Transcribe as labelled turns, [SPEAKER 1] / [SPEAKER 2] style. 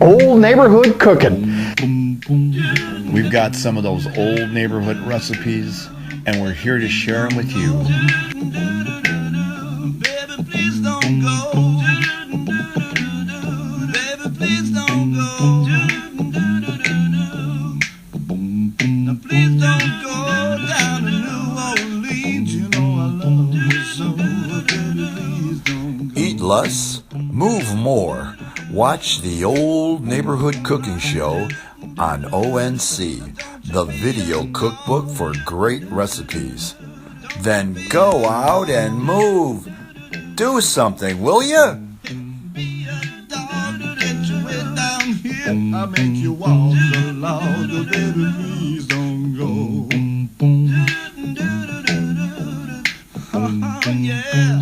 [SPEAKER 1] Old neighborhood cooking.
[SPEAKER 2] We've got some of those old neighborhood recipes, and we're here to share them with you.
[SPEAKER 3] Baby, please don't go. Baby, please don't go. Now, please don't go down to New Orleans. You know I love you so. Baby, please don't go.
[SPEAKER 4] Eat less, move more. Watch the Old Neighborhood Cooking Show on O.N.C, the video cookbook for great recipes. Then go out and move. Do something, will you?
[SPEAKER 3] Be a dog to get you way down here. I make you walk so loud. Baby, please don't go. Oh, yeah.